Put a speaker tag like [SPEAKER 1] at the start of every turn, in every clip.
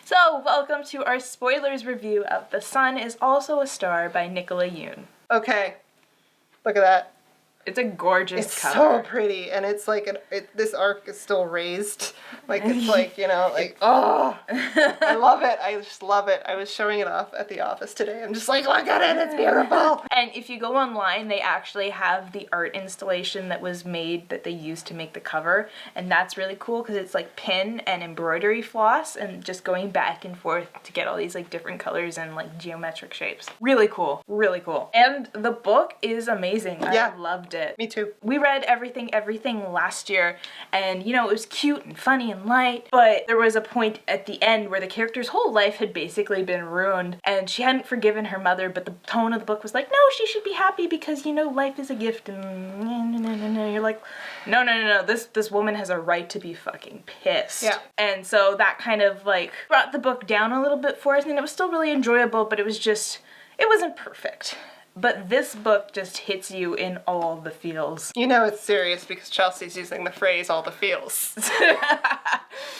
[SPEAKER 1] So, welcome to our spoilers review of The Sun is Also a Star by Nicola Yoon.
[SPEAKER 2] Okay, look at that.
[SPEAKER 1] It's a gorgeous
[SPEAKER 2] It's
[SPEAKER 1] cover.
[SPEAKER 2] so pretty, and it's like, this arc is still raised. Like, it's like, you know, like, oh, I love it. I just love it. I was showing it off at the office today. I'm just like, look at it, it's beautiful.
[SPEAKER 1] And if you go online, they actually have the art installation that was made that they used to make the cover, and that's really cool because it's like pin and embroidery floss and just going back and forth to get all these like different colors and like geometric shapes. Really cool, really cool. And the book is amazing.
[SPEAKER 2] Yeah.
[SPEAKER 1] I loved it.
[SPEAKER 2] Me too.
[SPEAKER 1] We read Everything last year, and you know, it was cute and funny and light, but there was a point at the end where the character's whole life had basically been ruined, and she hadn't forgiven her mother, but the tone of the book was like, no, she should be happy because, you know, life is a gift, and you're like, no, this woman has a right to be fucking pissed.
[SPEAKER 2] Yeah.
[SPEAKER 1] And so that kind of like brought the book down a little bit for us, and it was still really enjoyable, but it wasn't perfect. But this book just hits you in all the feels.
[SPEAKER 2] You know it's serious because Chelsea's using the phrase all the feels.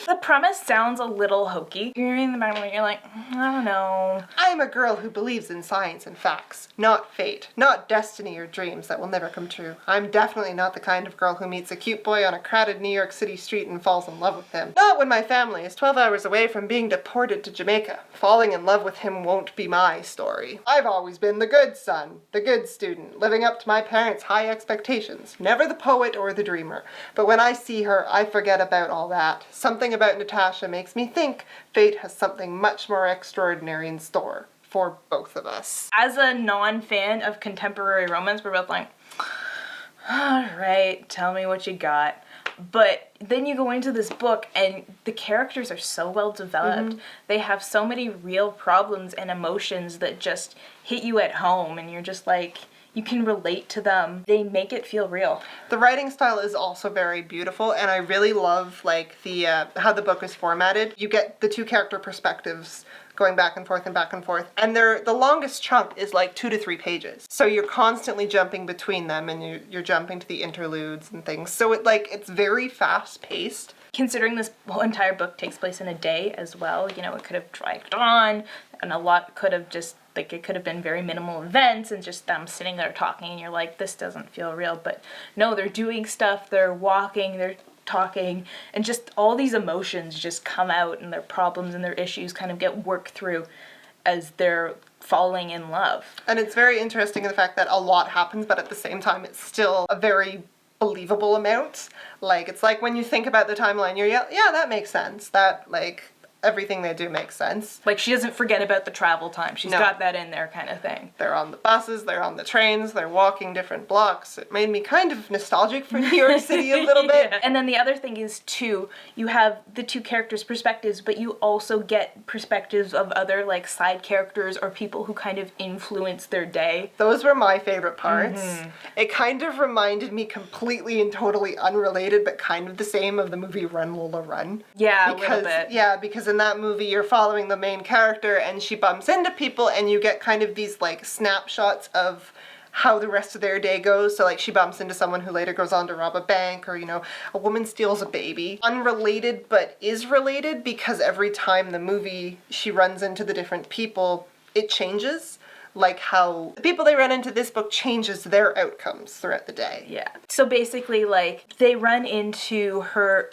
[SPEAKER 1] The premise sounds a little hokey. You're reading the Bible and you're like, I don't know.
[SPEAKER 2] I'm a girl who believes in science and facts, not fate, not destiny or dreams that will never come true. I'm definitely not the kind of girl who meets a cute boy on a crowded New York City street and falls in love with him. Not when my family is 12 hours away from being deported to Jamaica. Falling in love with him won't be my story. I've always been the good son, the good student, living up to my parents' high expectations. Never the poet or the dreamer. But when I see her, I forget about all that. Something about Natasha makes me think fate has something much more extraordinary in store for both of us.
[SPEAKER 1] As a non-fan of contemporary romance, we're both like, all right, tell me what you got. But then you go into this book and the characters are so well developed. They have so many real problems and emotions that just hit you at home, and you're just like, you can relate to them. They make it feel real.
[SPEAKER 2] The writing style is also very beautiful, and I really love like the how the book is formatted. You get the two character perspectives going back and forth and back and forth, and the longest chunk is like 2 to 3 pages. So you're constantly jumping between them, and you're jumping to the interludes and things. So it's very fast paced.
[SPEAKER 1] Considering this whole entire book takes place in a day as well, you know, it could have dragged on, and a lot could have just, like, it could have been very minimal events and just them sitting there talking, and you're like, this doesn't feel real. But no, they're doing stuff, they're walking, they're talking, and just all these emotions just come out, and their problems and their issues kind of get worked through as they're falling in love.
[SPEAKER 2] And it's very interesting in the fact that a lot happens, but at the same time it's still a very believable amount. Like, it's like when you think about the timeline, you're yeah, that makes sense. That, like, everything they do makes sense.
[SPEAKER 1] Like, she doesn't forget about the travel time. She's
[SPEAKER 2] No.
[SPEAKER 1] got that in there kind of thing.
[SPEAKER 2] They're on the buses, they're on the trains, they're walking different blocks. It made me kind of nostalgic for New York City a little bit.
[SPEAKER 1] Yeah. And then the other thing is, too, you have the two characters' perspectives, but you also get perspectives of other, like, side characters or people who kind of influence their day.
[SPEAKER 2] Those were my favorite parts. It kind of reminded me completely and totally unrelated, but kind of the same, of the movie Run Lola Run.
[SPEAKER 1] Yeah, a little bit.
[SPEAKER 2] Yeah, because in that movie you're following the main character and she bumps into people and you get kind of these like snapshots of how the rest of their day goes. So like she bumps into someone who later goes on to rob a bank, or, you know, a woman steals a baby. Unrelated, but is related, because every time the movie she runs into the different people, it changes. Like how the people they run into this book changes their outcomes throughout the day.
[SPEAKER 1] Yeah. So basically, like, they run into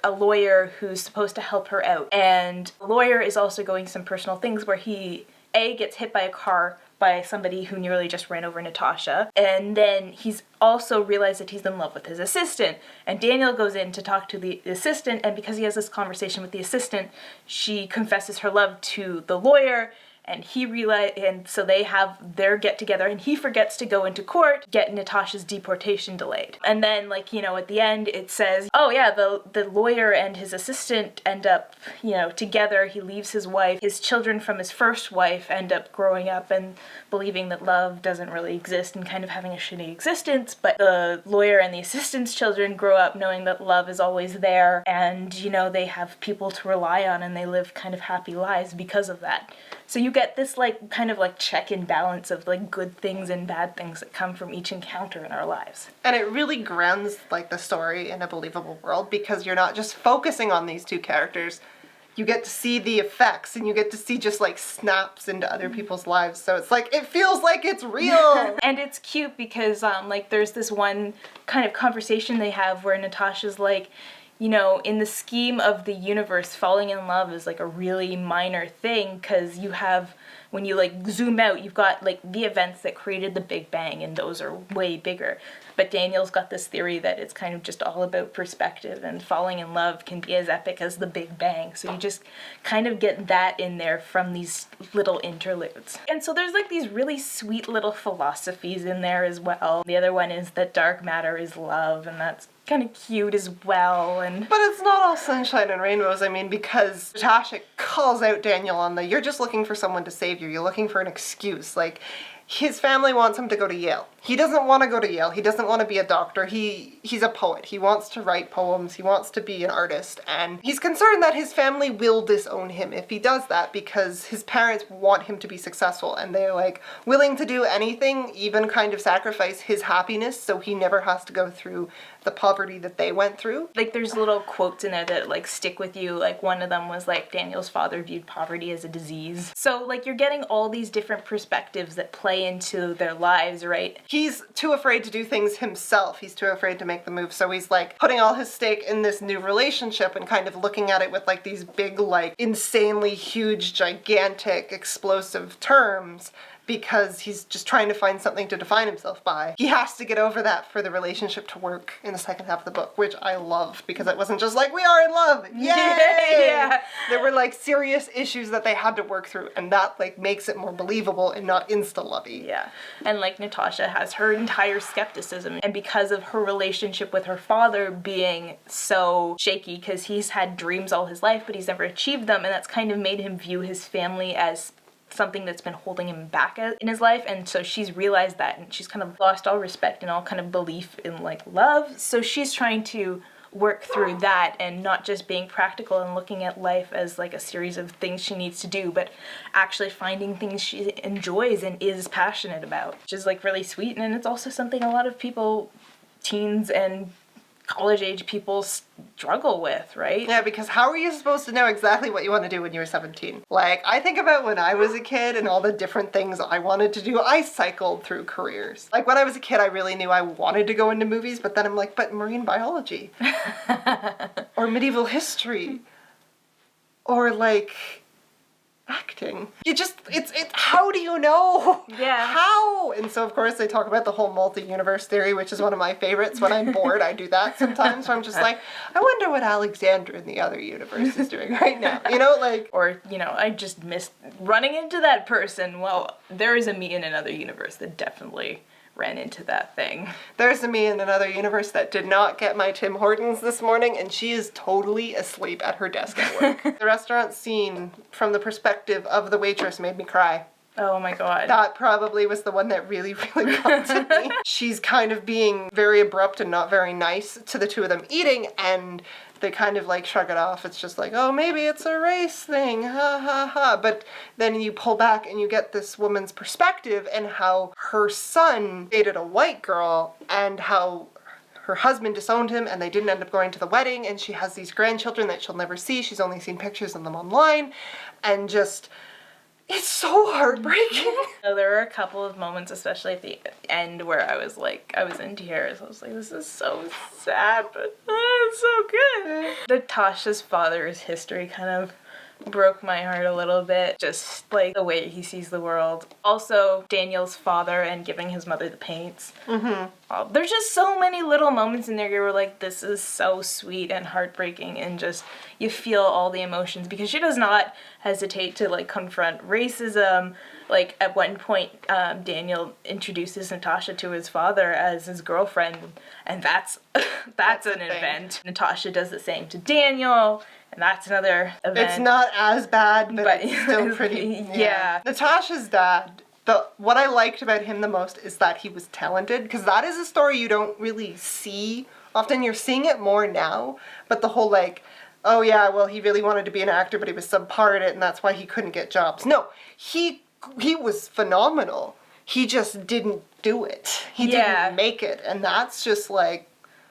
[SPEAKER 1] a lawyer who's supposed to help her out. And the lawyer is also going some personal things where he, gets hit by a car by somebody who nearly just ran over Natasha. And then he's also realized that he's in love with his assistant. And Daniel goes in to talk to the assistant, and because he has this conversation with the assistant, she confesses her love to the lawyer. And so they have their get together, and he forgets to go into court, get Natasha'S deportation delayed. And then, like, you know, at the end it says, oh yeah, the lawyer and his assistant end up, you know, together. He leaves his wife. His children from his first wife end up growing up and believing that love doesn't really exist and kind of having a shitty existence. But the lawyer and the assistant's children grow up knowing that love is always there, and, you know, they have people to rely on, and they live kind of happy lives because of that. So you get this, like, kind of like check and balance of, like, good things and bad things that come from each encounter in our lives.
[SPEAKER 2] And it really grounds, like, the story in a believable world, because you're not just focusing on these two characters. you get to see the effects, and you get to see just like snaps into other people's lives. So it's like, it feels like it's real.
[SPEAKER 1] And it's cute because like there's this one kind of conversation they have where Natasha's like, you know, in the scheme of the universe, falling in love is like a really minor thing, because you have, when you like zoom out, you've got like the events that created the Big Bang, and those are way bigger. But Daniel's got this theory that it's kind of just all about perspective, and falling in love can be as epic as the Big Bang. So you just kind of get that in there from these little interludes. And so there's like these really sweet little philosophies in there as well. The other one is that dark matter is love, and that's kind of cute as well. And
[SPEAKER 2] but it's not all sunshine and rainbows. I mean, because Natasha calls out Daniel on the, you're just looking for someone to save you. You're looking for an excuse. Like, his family wants him to go to Yale. He doesn't want to go to Yale. He doesn't want to be a doctor. He's a poet. He wants to write poems. He wants to be an artist. And he's concerned that his family will disown him if he does that, because his parents want him to be successful, and they're like willing to do anything, even kind of sacrifice his happiness so he never has to go through the poverty that they went through.
[SPEAKER 1] Like, there's little quotes in there that like stick with you. Like, one of them was like, Daniel's father viewed poverty as a disease. So like, you're getting all these different perspectives that play into their lives, right?
[SPEAKER 2] He's too afraid to do things himself. He's too afraid to make the move. So he's like putting all his stake in this new relationship and kind of looking at it with like these big, like insanely huge, gigantic, explosive terms, because he's just trying to find something to define himself by. He has to get over that for the relationship to work in the second half of the book, which I loved, because it wasn't just like, we are in love, yay!
[SPEAKER 1] Yeah.
[SPEAKER 2] There were like serious issues that they had to work through, and that like makes it more believable and not insta-lovey.
[SPEAKER 1] Yeah. And like, Natasha has her entire skepticism, and because of her relationship with her father being so shaky, because he's had dreams all his life but he's never achieved them, and that's kind of made him view his family as something that's been holding him back in his life. And so she's realized that, and she's kind of lost all respect and all kind of belief in like love. So she's trying to work through that, and not just being practical and looking at life as like a series of things she needs to do, but actually finding things she enjoys and is passionate about, which is like really sweet. And it's also something a lot of people, teens and college age people, struggle with, right?
[SPEAKER 2] Yeah, because how are you supposed to know exactly what you want to do when you're 17? Like, I think about when I was a kid and all the different things I wanted to do. I cycled through careers. Like, when I was a kid, I really knew I wanted to go into movies, but then I'm like, but marine biology or medieval history or like acting. You just, it's how do you know?
[SPEAKER 1] Yeah.
[SPEAKER 2] How? And so of course they talk about the whole multi-universe theory, which is one of my favorites. When I'm bored, I do that sometimes, where I'm just like, I wonder what Alexander in the other universe is doing right now. You know, like...
[SPEAKER 1] Or, you know, I just missed running into that person. Well, there is a me in another universe that definitely ran into that thing.
[SPEAKER 2] There's a me in another universe that did not get my Tim Hortons this morning, and she is totally asleep at her desk at work. The restaurant scene from the perspective of the waitress made me cry.
[SPEAKER 1] Oh my god.
[SPEAKER 2] That probably was the one that really, really got to me. She's kind of being very abrupt and not very nice to the two of them eating, and they kind of like shrug it off. It's just like, oh, maybe it's a race thing, ha ha ha. But then you pull back and you get this woman's perspective and how her son dated a white girl, and how her husband disowned him and they didn't end up going to the wedding, and she has these grandchildren that she'll never see. She's only seen pictures of them online, and just... it's so heartbreaking.
[SPEAKER 1] So there were a couple of moments, especially at the end, where I was like, I was in tears. I was like, this is so sad, but it's so good. Natasha's father's history kind of broke my heart a little bit. Just like the way he sees the world. Also, Daniel's father and giving his mother the paints. Mm-hmm. There's just so many little moments in there where we're like, this is so sweet and heartbreaking, and just you feel all the emotions, because she does not hesitate to like confront racism. Like at one point, Daniel introduces Natasha to his father as his girlfriend, and that's an event. Natasha does the same to Daniel, and that's another event.
[SPEAKER 2] It's not as bad, but it's still pretty.
[SPEAKER 1] Yeah.
[SPEAKER 2] Natasha's dad, what I liked about him the most is that he was talented, because that is a story you don't really see often. You're seeing it more now, but the whole like, oh yeah, well he really wanted to be an actor, but he was subpar at it, and that's why he couldn't get jobs. No, he was phenomenal. He just didn't do it. He didn't make it, and that's just like,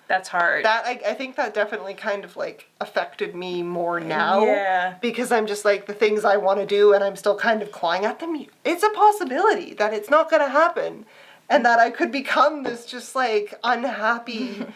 [SPEAKER 1] That's hard.
[SPEAKER 2] That I think that definitely kind of like affected me more now.
[SPEAKER 1] Yeah.
[SPEAKER 2] Because I'm just like, the things I want to do and I'm still kind of clawing at them, it's a possibility that it's not going to happen. And that I could become this just like unhappy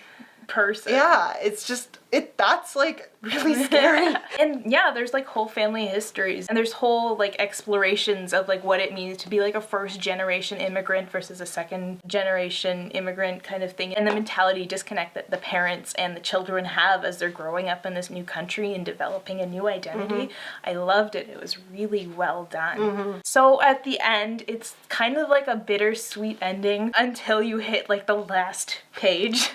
[SPEAKER 1] person.
[SPEAKER 2] Yeah, it's just, that's like really scary.
[SPEAKER 1] And yeah, there's like whole family histories, and there's whole like explorations of like what it means to be like a first generation immigrant versus a second generation immigrant kind of thing, and the mentality disconnect that the parents and the children have as they're growing up in this new country and developing a new identity. I loved it. It was really well done. So at the end, it's kind of like a bittersweet ending until you hit like the last page.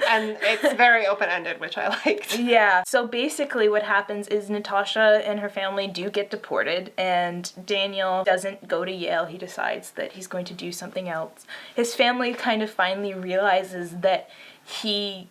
[SPEAKER 2] And it's very open-ended, which I liked.
[SPEAKER 1] Yeah, so basically what happens is Natasha and her family do get deported, and Daniel doesn't go to Yale. He decides that he's going to do something else. His family kind of finally realizes that he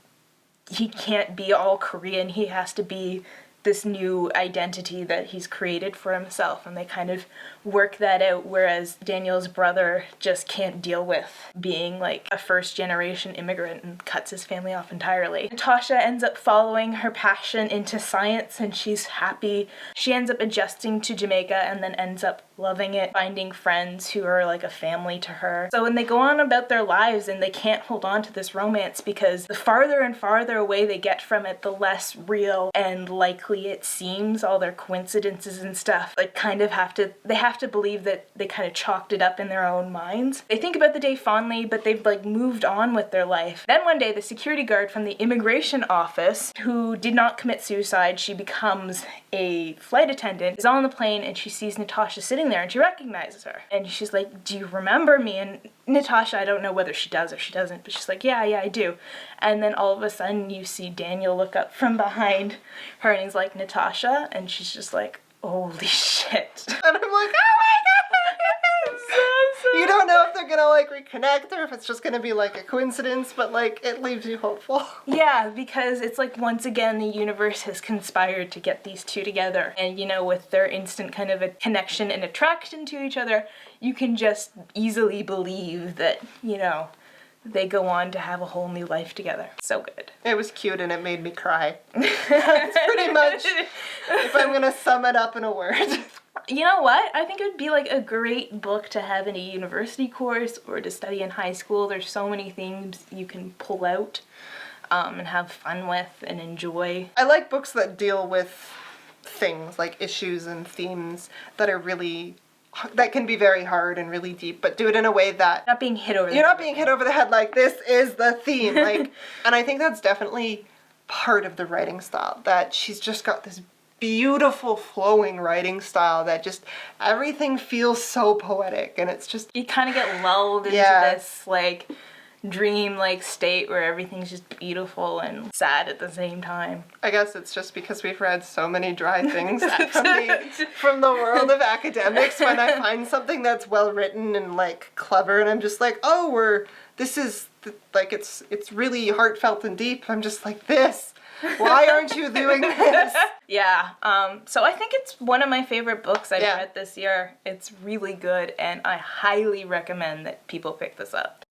[SPEAKER 1] can't be all Korean. He has to be this new identity that he's created for himself, and they kind of work that out, whereas Daniel's brother just can't deal with being like a first generation immigrant and cuts his family off entirely. Natasha ends up following her passion into science, and she's happy. She ends up adjusting to Jamaica and then ends up loving it, finding friends who are like a family to her. So when they go on about their lives and they can't hold on to this romance, because the farther and farther away they get from it, the less real and likely it seems, all their coincidences and stuff, like they have to believe that they kind of chalked it up in their own minds. They think about the day fondly, but they've like moved on with their life. Then one day, the security guard from the immigration office, who did not commit suicide, she becomes a flight attendant, is on the plane, and she sees Natasha sitting there, and she recognizes her. And she's like, "Do you remember me?" And Natasha, I don't know whether she does or she doesn't, but she's like, yeah, I do. And then all of a sudden you see Daniel look up from behind her, and he's like, "Natasha?" And she's just like, holy shit.
[SPEAKER 2] And I'm like, oh my god!
[SPEAKER 1] So
[SPEAKER 2] You don't know if they're gonna like reconnect or if it's just gonna be like a coincidence, but like it leaves you hopeful.
[SPEAKER 1] Yeah, because it's like once again the universe has conspired to get these two together, and you know, with their instant kind of a connection and attraction to each other, you can just easily believe that, you know, they go on to have a whole new life together. So good.
[SPEAKER 2] It was cute and it made me cry. That's pretty much, if I'm gonna sum it up in a word.
[SPEAKER 1] You know what? I think it would be like a great book to have in a university course or to study in high school. There's so many things you can pull out and have fun with and enjoy.
[SPEAKER 2] I like books that deal with things, like issues and themes that are really, that can be very hard and really deep, but do it in a way that
[SPEAKER 1] Not being hit over the
[SPEAKER 2] you're
[SPEAKER 1] head.
[SPEAKER 2] not being hit over the head like, this is the theme. Like, and I think that's definitely part of the writing style, that she's just got this beautiful flowing writing style that just, everything feels so poetic, and it's just,
[SPEAKER 1] You kind of get lulled into
[SPEAKER 2] Yeah.
[SPEAKER 1] this like dream-like state where everything's just beautiful and sad at the same time.
[SPEAKER 2] I guess it's just because we've read so many dry things from the world of academics. When I find something that's well written and like clever, and I'm just like, oh, like it's really heartfelt and deep. I'm just like, this. Why aren't you doing this?
[SPEAKER 1] Yeah, so I think it's one of my favorite books I've
[SPEAKER 2] Yeah.
[SPEAKER 1] read this year. It's really good, and I highly recommend that people pick this up.